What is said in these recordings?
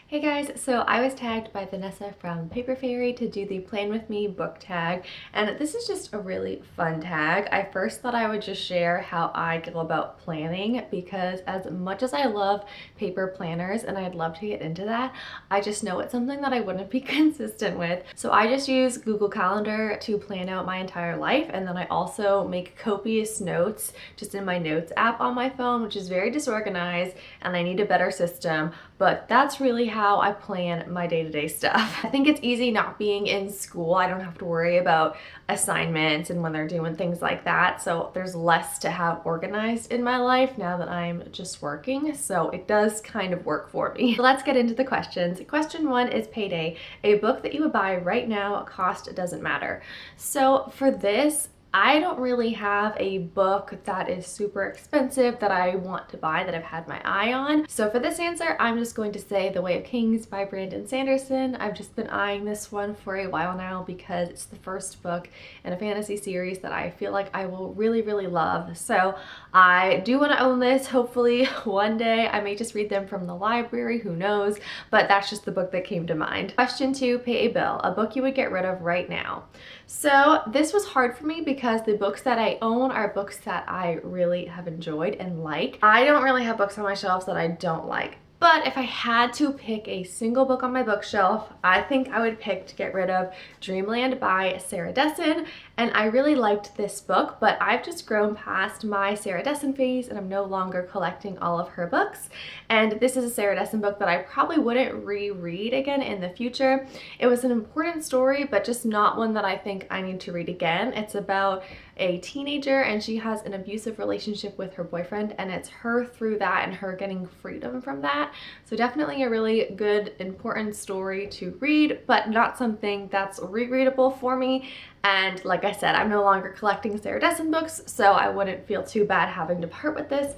Hey guys, so I was tagged by Vanessa from Paper Fairy to do the Plan With Me book tag, and this is just a really fun tag. I first thought I would just share how I go about planning because as much as I love paper planners and I'd love to get into that, I just know it's something that I wouldn't be consistent with. So I just use Google Calendar to plan out my entire life, and then I also make copious notes just in my notes app on my phone, which is very disorganized and I need a better system, but that's really how I plan my day-to-day stuff. I think it's easy not being in school. I don't have to worry about assignments and when they're doing things like that. So there's less to have organized in my life now that I'm just working. So it does kind of work for me. Let's get into the questions. Question one is Payday, a book that you would buy right now, cost doesn't matter. So for this, I don't really have a book that is super expensive that I want to buy that I've had my eye on. So for this answer, I'm just going to say The Way of Kings by Brandon Sanderson. I've just been eyeing this one for a while now because it's the first book in a fantasy series that I feel like I will really, really love. So I do want to own this. Hopefully one day. I may just read them from the library, who knows, but that's just the book that came to mind. Question two, Pay a Bill, a book you would get rid of right now. So this was hard for me because the books that I own are books that I really have enjoyed and like. I don't really have books on my shelves that I don't like. But if I had to pick a single book on my bookshelf, I think I would pick to get rid of Dreamland by Sarah Dessen. And I really liked this book, but I've just grown past my Sarah Dessen phase and I'm no longer collecting all of her books. And this is a Sarah Dessen book that I probably wouldn't reread again in the future. It was an important story, but just not one that I think I need to read again. It's about a teenager and she has an abusive relationship with her boyfriend, and it's her through that and her getting freedom from that. So definitely a really good, important story to read, but not something that's rereadable for me. And like I said, I'm no longer collecting Sarah Dessen books, so I wouldn't feel too bad having to part with this.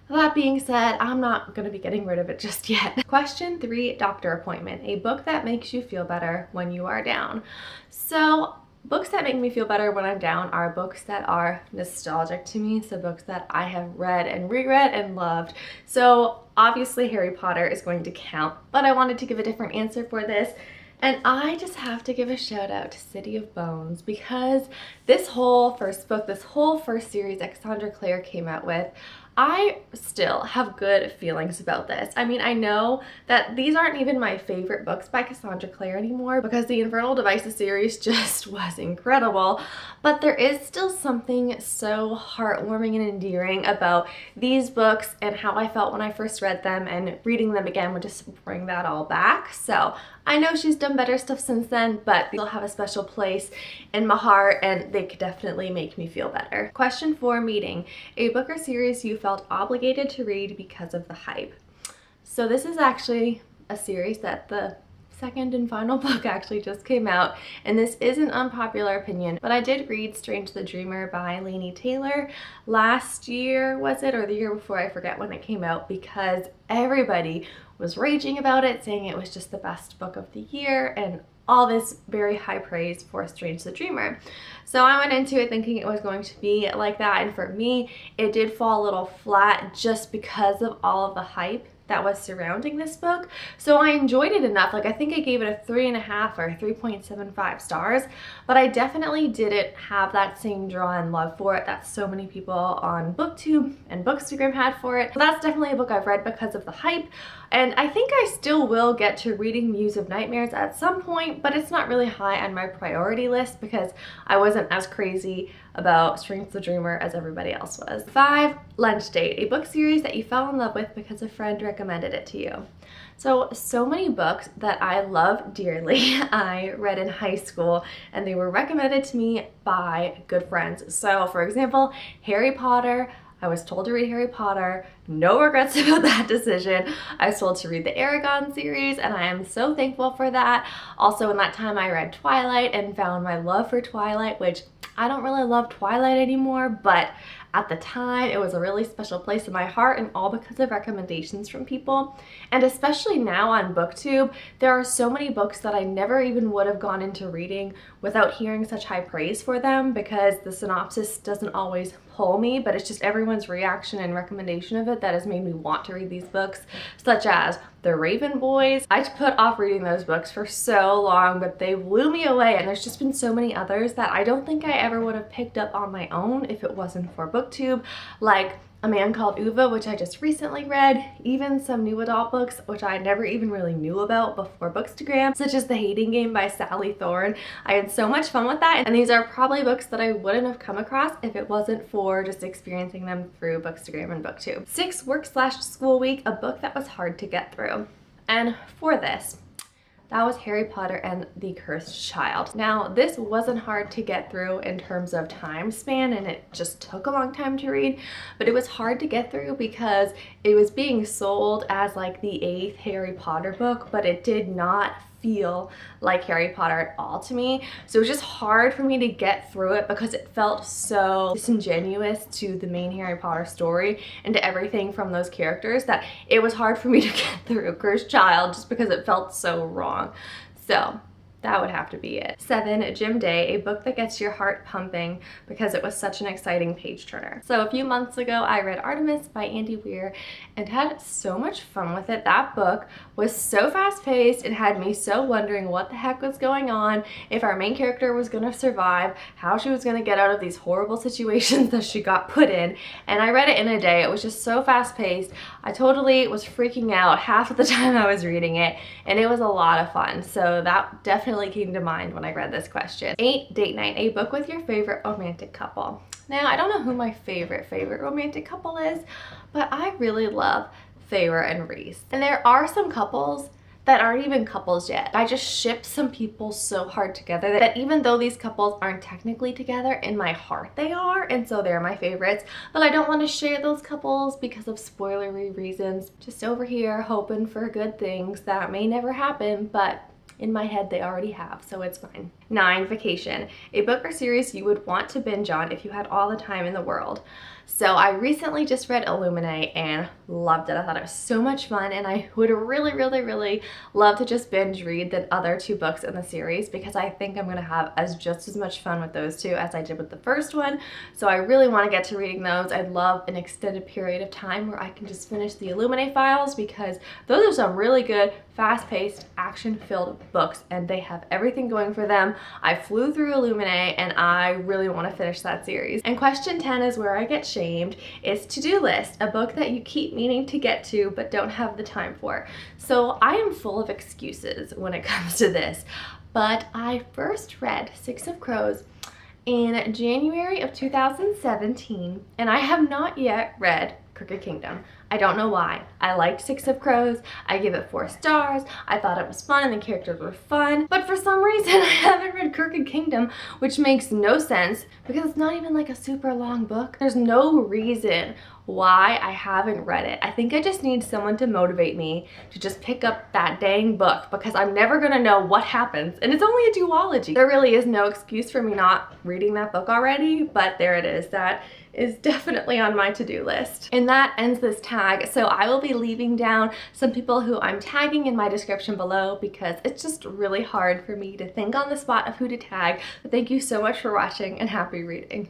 That being said, I'm not going to be getting rid of it just yet. Question three, Doctor Appointment, a book that makes you feel better when you are down. So books that make me feel better when I'm down are books that are nostalgic to me, so books that I have read and reread and loved. So obviously Harry Potter is going to count, but I wanted to give a different answer for this. And I just have to give a shout out to City of Bones because this whole first book, this whole first series that Cassandra Clare came out with, I still have good feelings about this. I mean, I know that these aren't even my favorite books by Cassandra Clare anymore because the Infernal Devices series just was incredible, but there is still something so heartwarming and endearing about these books and how I felt when I first read them, and reading them again would just bring that all back. So I know she's done better stuff since then, but they'll have a special place in my heart and they could definitely make me feel better. Question four, Meeting, a book or series you felt obligated to read because of the hype. So this is actually a series that the second and final book actually just came out, and this is an unpopular opinion, but I did read Strange the Dreamer by Laini Taylor last year, was it, or the year before, I forget when it came out, because everybody was raging about it, saying it was just the best book of the year and all this very high praise for Strange the Dreamer. So I went into it thinking it was going to be like that, and for me it did fall a little flat just because of all of the hype that was surrounding this book. So I enjoyed it enough. Like, I think I gave it a 3.5 or 3.75 stars, but I definitely didn't have that same draw and love for it that so many people on BookTube and Bookstagram had for it. So that's definitely a book I've read because of the hype, and I think I still will get to reading Muse of Nightmares at some point, but it's not really high on my priority list because I wasn't as crazy about Strange the Dreamer as everybody else was. 5, Lunch Date, a book series that you fell in love with because a friend recommended it to you. So many books that I love dearly I read in high school, and they were recommended to me by good friends. So for example, Harry Potter, I was told to read Harry Potter, no regrets about that decision. I was told to read the Eragon series, and I am so thankful for that. Also in that time I read Twilight and found my love for Twilight, which I don't really love Twilight anymore, but at the time it was a really special place in my heart, and all because of recommendations from people. And especially now on BookTube, there are so many books that I never even would have gone into reading without hearing such high praise for them, because the synopsis doesn't always pull me, but it's just everyone's reaction and recommendation of it that has made me want to read these books, such as The Raven Boys. I put off reading those books for so long, but they blew me away, and there's just been so many others that I don't think I ever would have picked up on my own if it wasn't for BookTube, like A Man Called Ove, which I just recently read, even some new adult books which I never even really knew about before Bookstagram, such as The Hating Game by Sally Thorne. I had so much fun with that, and these are probably books that I wouldn't have come across if it wasn't for just experiencing them through Bookstagram and BookTube. 6 Work/School Week, a book that was hard to get through. And for this, that was Harry Potter and the Cursed Child. Now, this wasn't hard to get through in terms of time span, and it just took a long time to read, but it was hard to get through because it was being sold as like the 8th Harry Potter book, but it did not feel like Harry Potter at all to me. So it was just hard for me to get through it because it felt so disingenuous to the main Harry Potter story and to everything from those characters that it was hard for me to get through Cursed Child just because it felt so wrong. So that would have to be it. 7 Gym Day, a book that gets your heart pumping because it was such an exciting page turner. So a few months ago, I read Artemis by Andy Weir and had so much fun with it. That book was so fast paced. It had me so wondering what the heck was going on, if our main character was gonna survive, how she was gonna get out of these horrible situations that she got put in. And I read it in a day. It was just so fast paced. I totally was freaking out half of the time I was reading it, and it was a lot of fun. So that definitely came to mind when I read this question. 8 Date Night, a book with your favorite romantic couple. Now, I don't know who my favorite romantic couple is, but I really love Feyre and Rhys. And there are some couples that aren't even couples yet. I just ship some people so hard together that even though these couples aren't technically together, in my heart they are, and so they're my favorites. But I don't want to share those couples because of spoilery reasons. Just over here hoping for good things that may never happen, but in my head they already have, so it's fine. 9 Vacation, a book or series you would want to binge on if you had all the time in the world. So I recently just read Illuminae and loved it. I thought it was so much fun, and I would really love to just binge read the other 2 books in the series because I think I'm gonna have just as much fun with those 2 as I did with the first one. So I really want to get to reading those. I'd love an extended period of time where I can just finish the Illuminae files because those are some really good, fast-paced, action-filled books, and they have everything going for them. I flew through Illuminae, and I really want to finish that series. And question 10 is where I get shamed. Is To-Do List, a book that you keep meaning to get to but don't have the time for. So I am full of excuses when it comes to this, but I first read Six of Crows in January of 2017, and I have not yet read Crooked Kingdom. I don't know why. I liked Six of Crows. I give it 4 stars. I thought it was fun and the characters were fun. But for some reason, I haven't read Crooked Kingdom, which makes no sense because it's not even like a super long book. There's no reason why I haven't read it. I think I just need someone to motivate me to just pick up that dang book because I'm never gonna know what happens. And it's only a duology. There really is no excuse for me not reading that book already, but there it is. That is definitely on my to-do list. And that ends this tag. So I will be leaving down some people who I'm tagging in my description below because it's just really hard for me to think on the spot of who to tag. But thank you so much for watching and happy reading.